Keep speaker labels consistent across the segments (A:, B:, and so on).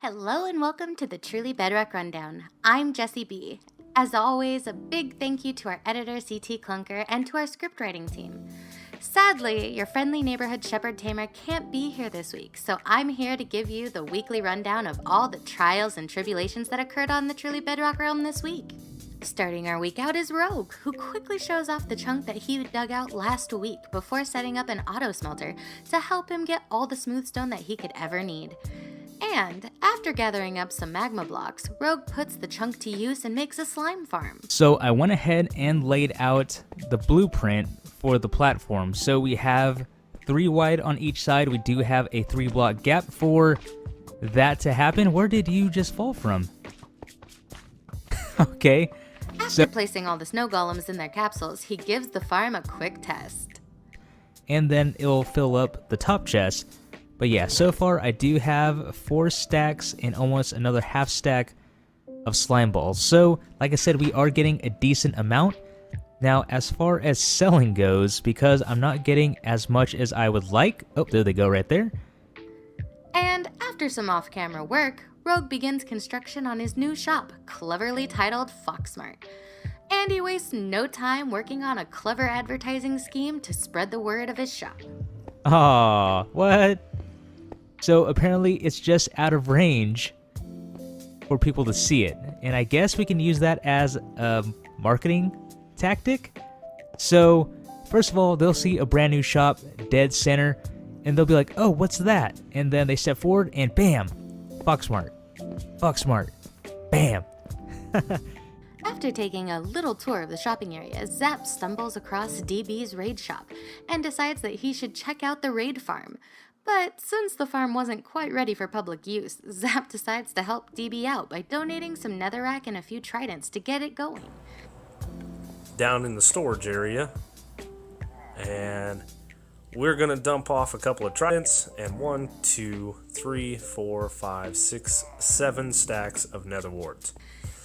A: Hello and welcome to the Truly Bedrock Rundown. I'm Jessie B. As always, a big thank you to our editor CTClunker and to our scriptwriting team. Sadly, your friendly neighborhood shepherd Tamer can't be here this week, so I'm here to give you the weekly rundown of all the trials and tribulations that occurred on the Truly Bedrock realm this week. Starting our week out is Rogue, who quickly shows off the chunk that he dug out last week before setting up an auto smelter to help him get all the smooth stone that he could ever need. And after gathering up some magma blocks, Rogue puts the chunk to use and makes a slime farm.
B: So I went ahead and laid out the blueprint for the platform. So we have 3 wide on each side. We do have a 3-block gap for that to happen. Where did you just fall from? Okay.
A: After placing all the snow golems in their capsules, he gives the farm a quick test.
B: And then it'll fill up the top chest. But yeah, so far I do have 4 stacks and almost another half stack of slime balls. So, like I said, we are getting a decent amount. Now, as far as selling goes, because I'm not getting as much as I would like. Oh, there they go right there.
A: And after some off-camera work, Rogue begins construction on his new shop, cleverly titled Foxmart. And he wastes no time working on a clever advertising scheme to spread the word of his shop.
B: Aw, what? So apparently it's just out of range for people to see it. And I guess we can use that as a marketing tactic. So first of all, they'll see a brand new shop dead center and they'll be like, oh, what's that? And then they step forward and bam, Foxmart, Foxmart, bam.
A: After taking a little tour of the shopping area, Zap stumbles across DB's raid shop and decides that he should check out the raid farm. But since the farm wasn't quite ready for public use, Zap decides to help DB out by donating some netherrack and a few tridents to get it going.
C: Down in the storage area, and we're gonna dump off a couple of tridents and 1, 2, 3, 4, 5, 6, 7 stacks of nether warts.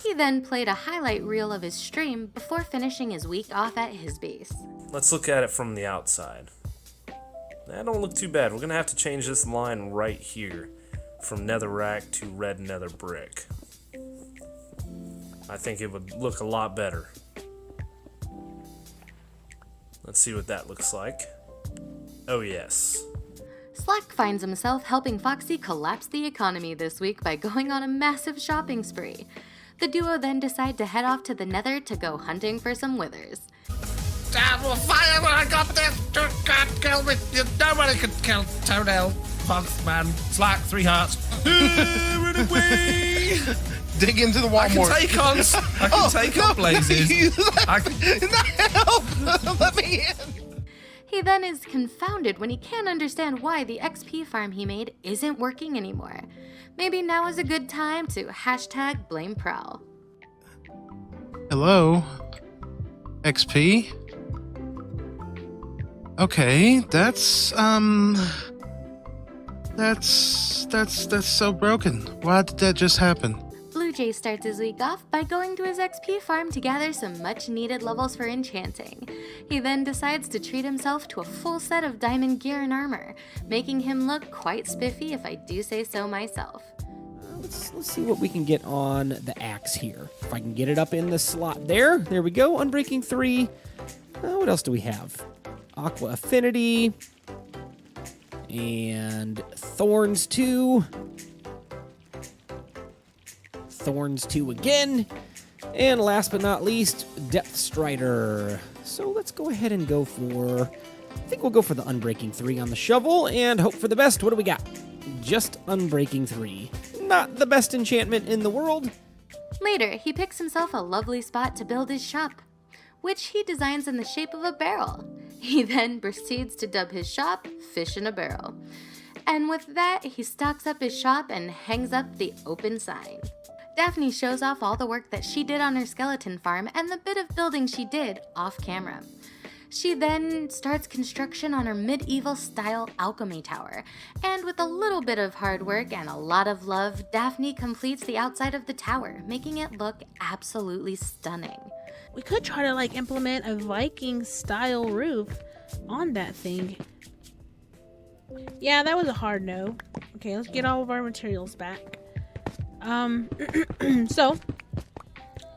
A: He then played a highlight reel of his stream before finishing his week off at his base.
C: Let's look at it from the outside. That don't look too bad. We're gonna have to change this line right here from netherrack to red nether brick. I think it would look a lot better. Let's see what that looks like. Oh yes.
A: Slack finds himself helping Foxy collapse the economy this week by going on a massive shopping spree. The duo then decide to head off to the nether to go hunting for some withers.
D: Fire when I got this! Can't kill me! Nobody can kill Toenail, Fox, man. Slack, 3 hearts. Run away!
E: Dig into the wall
D: I can
E: more.
D: take on blazes.
E: Help! Let me in!
A: He then is confounded when he can't understand why the XP farm he made isn't working anymore. Maybe now is a good time to #BlameProwl.
E: Hello? XP? Okay, that's so broken. Why did that just happen?
A: Blue Jay starts his week off by going to his XP farm to gather some much-needed levels for enchanting. He then decides to treat himself to a full set of diamond gear and armor, making him look quite spiffy if I do say so myself.
F: Let's see what we can get on the axe here. If I can get it up in the slot there. There we go. Unbreaking 3. What else do we have? Aqua Affinity. And Thorns 2. Thorns 2 again. And last but not least, Depth Strider. So let's go ahead and go for... I think we'll go for the Unbreaking 3 on the shovel and hope for the best. What do we got? Just Unbreaking 3. Not the best enchantment in the world.
A: Later, he picks himself a lovely spot to build his shop, which he designs in the shape of a barrel. He then proceeds to dub his shop Fish in a Barrel. And with that, he stocks up his shop and hangs up the open sign. Daphne shows off all the work that she did on her skeleton farm and the bit of building she did off camera. She then starts construction on her medieval style alchemy tower, and with a little bit of hard work and a lot of love, Daphne completes the outside of the tower, making it look absolutely stunning.
G: We could try to implement a Viking style roof on that thing. Yeah, that was a hard no. Okay, let's get all of our materials back. So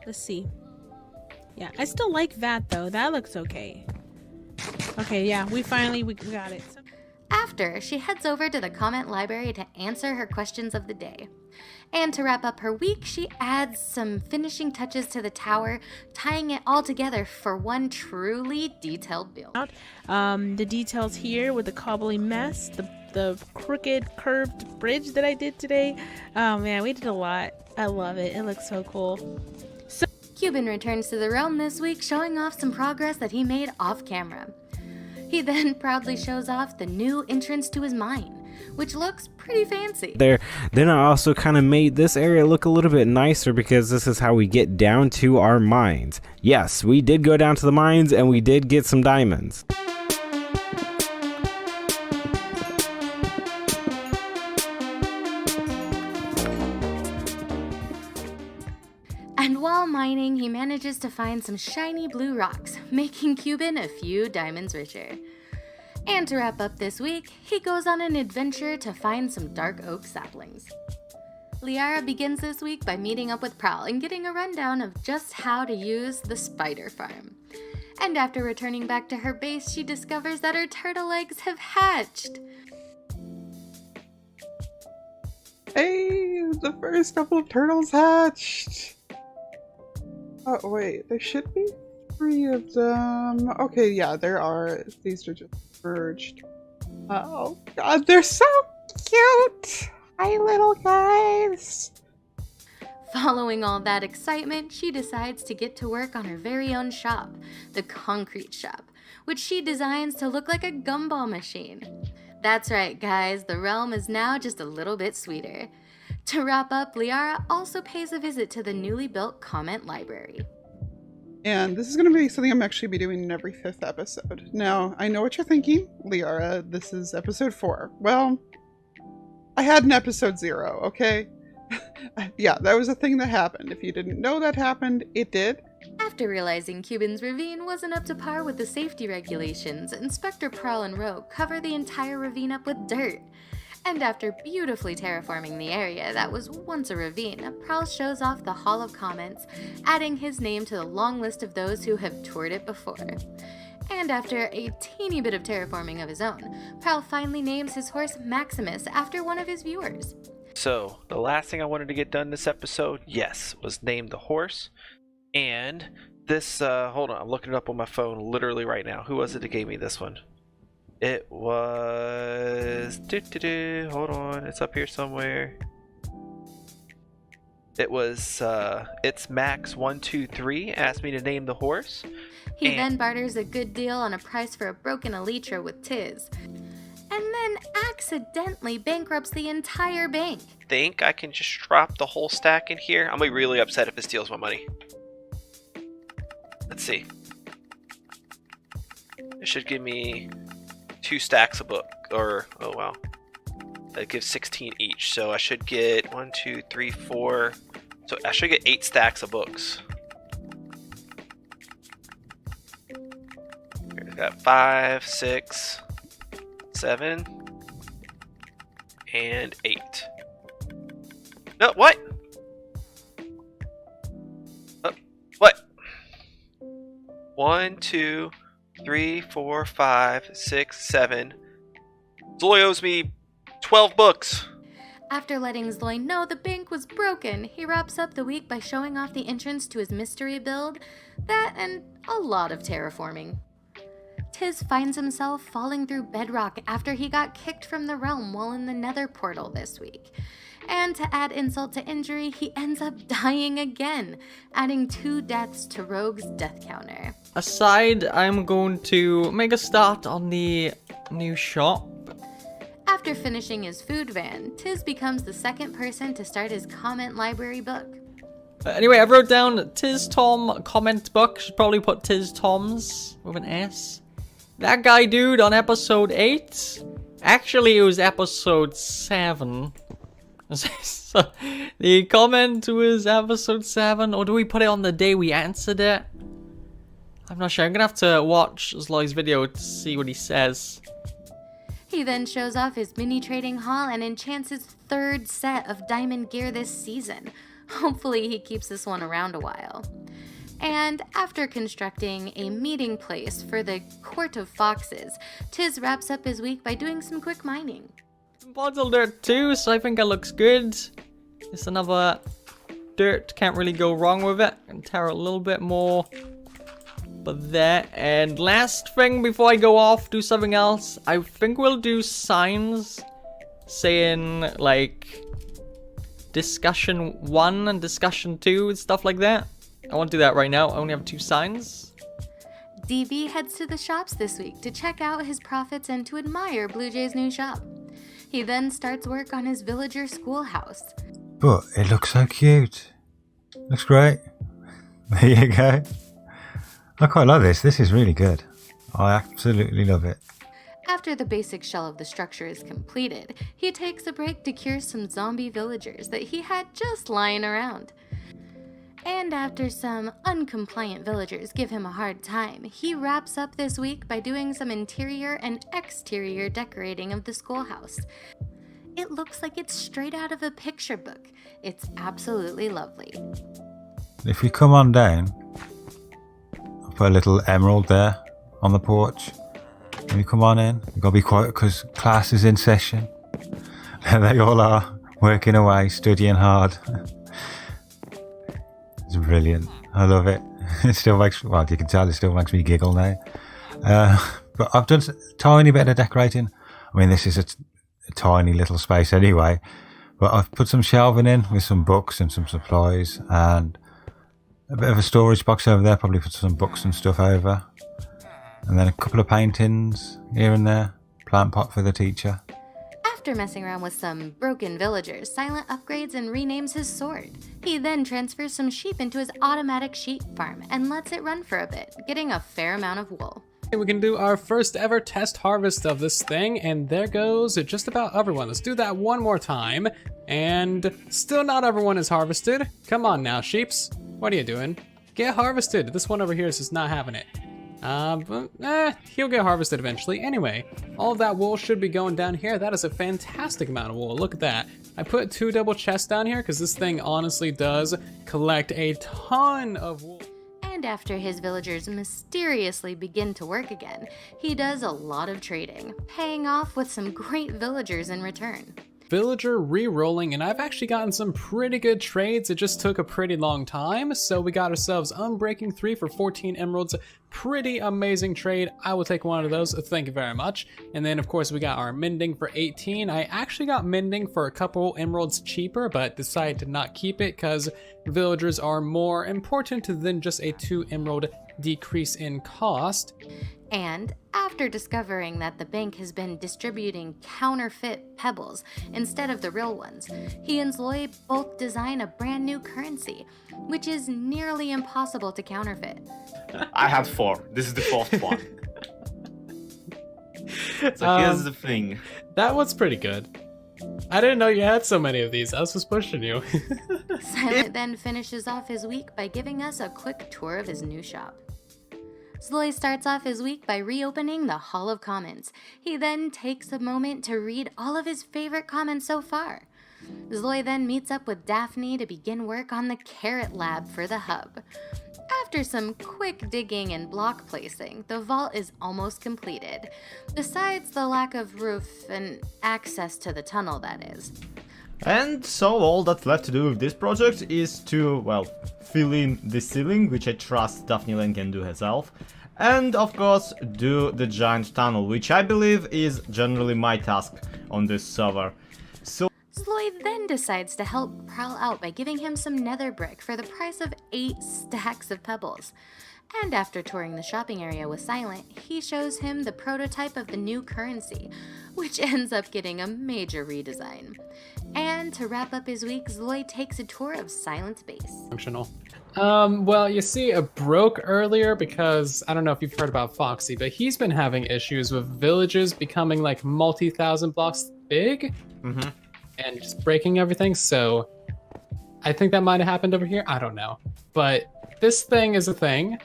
G: let's see. Yeah, I still like that though. That looks okay. Okay, yeah, we got it.
A: After, she heads over to the comment library to answer her questions of the day. And to wrap up her week, she adds some finishing touches to the tower, tying it all together for one truly detailed build.
G: The details here with the cobbly mess, the crooked curved bridge that I did today. Oh man, we did a lot. I love it. It looks so cool.
A: Cuban returns to the realm this week, showing off some progress that he made off camera. He then proudly shows off the new entrance to his mine, which looks pretty fancy.
H: Then I also kind of made this area look a little bit nicer because this is how we get down to our mines. Yes, we did go down to the mines and we did get some diamonds.
A: And while mining, he manages to find some shiny blue rocks, making Cuban a few diamonds richer. And to wrap up this week, he goes on an adventure to find some dark oak saplings. Liara begins this week by meeting up with Prowl and getting a rundown of just how to use the spider farm. And after returning back to her base, she discovers that her turtle eggs have hatched.
I: Hey, the first couple of turtles hatched! Oh, wait, there should be 3 of them. Okay, yeah, there are. These are just merged. Oh, God, they're so cute! Hi, little guys!
A: Following all that excitement, she decides to get to work on her very own shop, the Concrete Shop, which she designs to look like a gumball machine. That's right, guys, the realm is now just a little bit sweeter. To wrap up, Liara also pays a visit to the newly built comment library.
I: And this is going to be something I'm actually be doing in every 5th episode. Now, I know what you're thinking, Liara, this is episode 4. Well, I had an episode 0, okay? Yeah, that was a thing that happened. If you didn't know that happened, it did.
A: After realizing Cuban's ravine wasn't up to par with the safety regulations, Inspector Prowl and Rogue cover the entire ravine up with dirt. And after beautifully terraforming the area that was once a ravine, Prowl shows off the Hall of Comments, adding his name to the long list of those who have toured it before. And after a teeny bit of terraforming of his own, Prowl finally names his horse Maximus after one of his viewers.
J: So, the last thing I wanted to get done this episode, yes, was name the horse. And this, hold on, I'm looking it up on my phone literally right now. Who was it that gave me this one? It was... hold on, it's up here somewhere. It was, it's Max123 asked me to name the horse.
A: He then barters a good deal on a price for a broken elytra with Tiz. And then accidentally bankrupts the entire bank.
J: Think I can just drop the whole stack in here? I'm gonna be really upset if it steals my money. Let's see. It should give me 2 stacks a book, or oh wow, that gives 16 each. So I should get 1, 2, 3, 4. So I should get 8 stacks of books. We've got 5, 6, 7, and 8. No, what? What? 1, 2, 3, 4, 5, 6, 7. Zloy owes me 12 books.
A: After letting Zloy know the bank was broken, he wraps up the week by showing off the entrance to his mystery build, that and a lot of terraforming. Tiz finds himself falling through bedrock after he got kicked from the realm while in the nether portal this week. And to add insult to injury, he ends up dying again, adding 2 deaths to Rogue's death counter.
K: Aside, I'm going to make a start on the new shop.
A: After finishing his food van, Tiz becomes the second person to start his comment library book.
K: Anyway, I wrote down Tiz Tom comment book. Should probably put Tiz Toms with an S. That guy dude on episode 8. Actually, it was episode 7. So, the comment was episode 7, or do we put it on the day we answered it? I'm not sure. I'm gonna have to watch Zloy's video to see what he says.
A: He then shows off his mini trading hall and enchants his 3rd set of diamond gear this season. Hopefully he keeps this one around a while. And after constructing a meeting place for the Court of Foxes, Tiz wraps up his week by doing some quick mining.
K: Bottle dirt too, so I think it looks good. Just another dirt, can't really go wrong with it. And tear a little bit more. But that, and last thing before I go off, do something else. I think we'll do signs saying like discussion 1 and discussion 2 and stuff like that. I won't do that right now. I only have 2 signs.
A: DB heads to the shops this week to check out his profits and to admire Blue Jay's new shop. He then starts work on his villager schoolhouse.
L: But it looks so cute. Looks great. There you go. I quite like this. This is really good. I absolutely love it.
A: After the basic shell of the structure is completed, he takes a break to cure some zombie villagers that he had just lying around. And after some uncompliant villagers give him a hard time, he wraps up this week by doing some interior and exterior decorating of the schoolhouse. It looks like it's straight out of a picture book. It's absolutely lovely.
L: If you come on down, I'll put a little emerald there on the porch. When you come on in, you've got to be quiet because class is in session. And they all are working away, studying hard. It's brilliant. I love it. It still makes, well, you can tell it still makes me giggle now. But I've done a tiny bit of decorating. I mean, this is a tiny little space anyway. But I've put some shelving in with some books and some supplies and a bit of a storage box over there. Probably put some books and stuff over. And then a couple of paintings here and there. Plant pot for the teacher.
A: After messing around with some broken villagers, Silent upgrades and renames his sword. He then transfers some sheep into his automatic sheep farm and lets it run for a bit, getting a fair amount of wool.
M: We can do our first ever test harvest of this thing, and there goes just about everyone. Let's do that one more time, and still not everyone is harvested. Come on now, sheeps. What are you doing? Get harvested. This one over here is just not having it. He'll get harvested eventually. Anyway, all of that wool should be going down here. That is a fantastic amount of wool. Look at that. I put 2 double chests down here because this thing honestly does collect a ton of wool.
A: And after his villagers mysteriously begin to work again, he does a lot of trading, paying off with some great villagers in return.
M: Villager re-rolling, and I've actually gotten some pretty good trades. It just took a pretty long time, so we got ourselves Unbreaking 3 for 14 emeralds. Pretty amazing trade. I will take one of those, thank you very much. And then of course we got our Mending for 18. I actually got Mending for a couple emeralds cheaper, but decided to not keep it because villagers are more important than just a 2 emerald decrease in cost.
A: And after discovering that the bank has been distributing counterfeit pebbles instead of the real ones, he and Zloy both design a brand new currency, which is nearly impossible to counterfeit.
N: I had 4. This is the 4th one. So here's the thing.
M: That was pretty good. I didn't know you had so many of these. I was just pushing you.
A: Silent then finishes off his week by giving us a quick tour of his new shop. Zloy starts off his week by reopening the Hall of Comments. He then takes a moment to read all of his favorite comments so far. Zloy then meets up with Daphne to begin work on the Carrot Lab for the hub. After some quick digging and block placing, the vault is almost completed, besides the lack of roof and access to the tunnel, that is.
N: And so all that's left to do with this project is to, well, fill in the ceiling, which I trust Daphne Lane can do herself, and of course do the giant tunnel, which I believe is generally my task on this server. So
A: Zloy then decides to help Prowl out by giving him some nether brick for the price of 8 stacks of pebbles. And after touring the shopping area with Silent, he shows him the prototype of the new currency, which ends up getting a major redesign. And to wrap up his week, Zloy takes a tour of Silent's base.
M: Functional. Well, you see, it broke earlier because, I don't know if you've heard about Foxy, but he's been having issues with villages becoming like multi-thousand blocks big and just breaking everything, so I think that might have happened over here. I don't know. But this thing is a thing,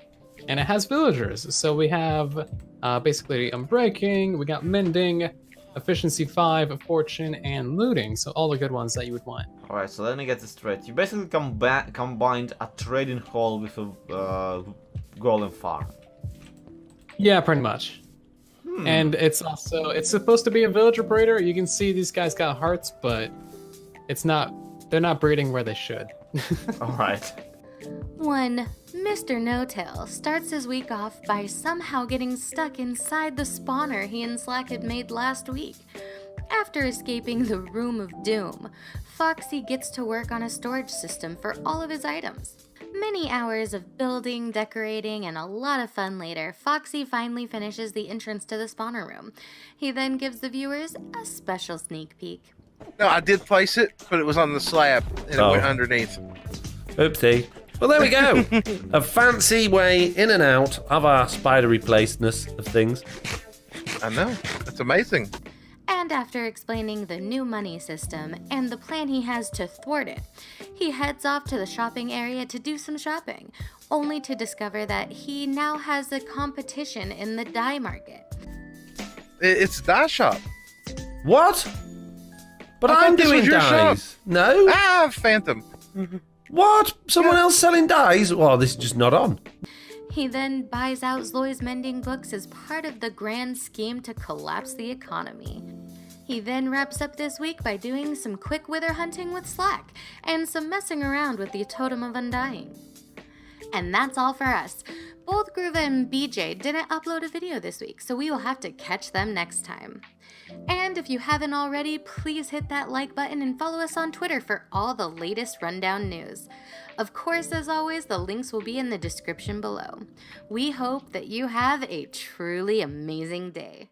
M: and it has villagers. So we have basically Unbreaking, we got Mending, efficiency 5, fortune, and looting. So all the good ones that you would want.
N: Alright, so let me get this straight. You basically combined a trading hall with a golem farm.
M: Yeah, pretty much. And it's supposed to be a village breeder. You can see these guys got hearts, but they're not breeding where they should.
N: Alright.
A: One Mr. No-Tail starts his week off by somehow getting stuck inside the spawner he and Slack had made last week. After escaping the Room of Doom, Foxy gets to work on a storage system for all of his items. Many hours of building, decorating, and a lot of fun later, Foxy finally finishes the entrance to the spawner room. He then gives the viewers a special sneak peek.
O: No, I did place it, but it was on the slab, and it went underneath.
P: Oopsie. Well, there we go. A fancy way in and out of our spidery placedness of things.
O: I know. It's amazing.
A: And after explaining the new money system and the plan he has to thwart it, he heads off to the shopping area to do some shopping, only to discover that he now has a competition in the dye market.
O: It's a dye shop.
P: What? But I'm doing dyes.
O: Shop.
P: No.
O: Phantom.
P: What? Someone else selling dyes? Well, this is just not on.
A: He then buys out Zloysby's mending books as part of the grand scheme to collapse the economy. He then wraps up this week by doing some quick wither hunting with Slack and some messing around with the Totem of Undying. And that's all for us. Both Groova and BJ didn't upload a video this week, so we will have to catch them next time. And if you haven't already, please hit that like button and follow us on Twitter for all the latest Rundown news. Of course, as always, the links will be in the description below. We hope that you have a truly amazing day.